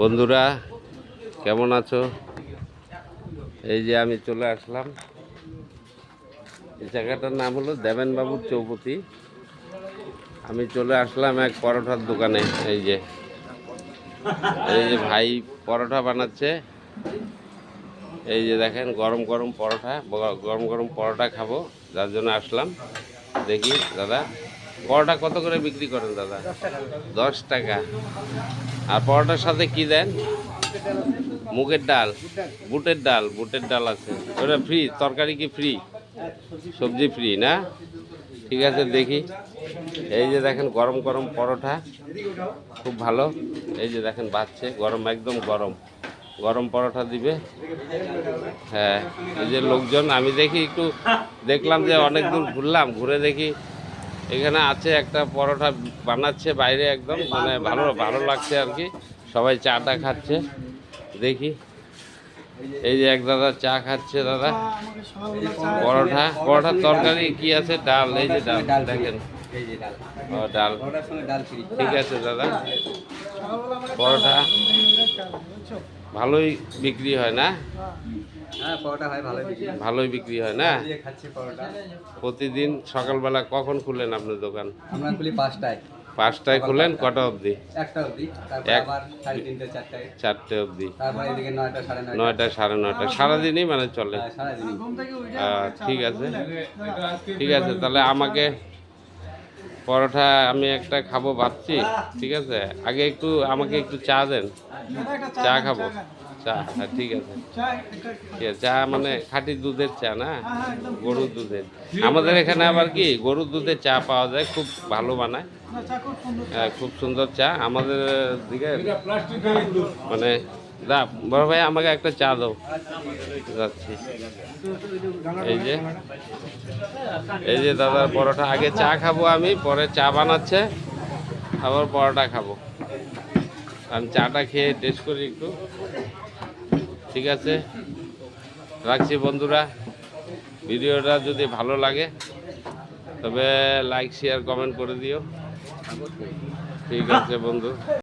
বন্ধুরা কেমন আছো? এই যে আমি চলে আসলাম, এই জায়গাটার নাম হলো দেবেনবাবুর চৌপতি। আমি চলে আসলাম এক পরোটার দোকানে। এই যে ভাই পরোটা বানাচ্ছে। এই যে দেখেন গরম গরম পরোটা, গরম গরম পরোটা খাবো, যার জন্য আসলাম। দেখি দাদা, পরোটা কত করে বিক্রি করেন দাদা? 10 টাকা। আর পরোটার সাথে কি দেন? মুগের ডাল, বুটের ডাল আছে। ওটা ফ্রি? তরকারি কি ফ্রি? সবজি ফ্রি না? ঠিক আছে, দেখি। এই যে দেখেন গরম গরম পরোটা, খুব ভালো। এই যে দেখেন বাজছে, গরম, একদম গরম গরম পরোটা দিবে। হ্যাঁ, এই যে লোকজন, আমি দেখি একটু দেখলাম যে অনেক দূর ঘুরলাম, ঘুরে দেখি এখানে আছে একটা পরোটা বানাচ্ছে বাইরে, একদম মানে ভালো ভালো লাগছে আর কি। সবাই চাটা খাচ্ছে, দেখি। এই যে এক দাদা চা খাচ্ছে। দাদা, পরোটার তরকারি কি আছে? ডাল, এই যে ডাল দেখেন। ও ডাল, ঠিক আছে দাদা। পরোটা ভালোই বিক্রি হয় না? ভালোই বিক্রি হয় না? প্রতিদিন সকালবেলা কখন খুলেন আপনার দোকান? আমরা খুলি 5টায়। 5টায় খুলেন, কটা অবধি? 1টা অবধি, তারপর আবার 3:30 4টায়। 4টে অবধি, তারপর এদিকে 9টা 9:30। 9টা 9:30, সারাদিনই মানে চলে? সারাদিনই। ঠিক আছে, ঠিক আছে। তাহলে আমাকে পরোটা আমি একটা খাবো ভাবছি, ঠিক আছে। আগে একটু আমাকে একটু চা দেন, চা খাবো। চা, হ্যাঁ ঠিক আছে। ঠিক আছে, চা মানে খাঁটি দুধের চা না? গরুর দুধের। আমাদের এখানে আবার কি গরুর দুধের চা পাওয়া যায়, খুব ভালো বানায়। হ্যাঁ, খুব সুন্দর চা আমাদের দিকে। মানে দা, বড় ভাই আমাকে একটা চা দাও, যাচ্ছি। এই যে দাদার পরোটা, আগে চা খাবো আমি, পরে চা বানাচ্ছে, আবার পরোটা খাবো। আমি চাটা খেয়ে টেস্ট করি একটু। ঠিক আছে, রাখছি বন্ধুরা। ভিডিওটা যদি ভালো লাগে তবে লাইক শেয়ার কমেন্ট করে দিও। ঠিক আছে বন্ধু।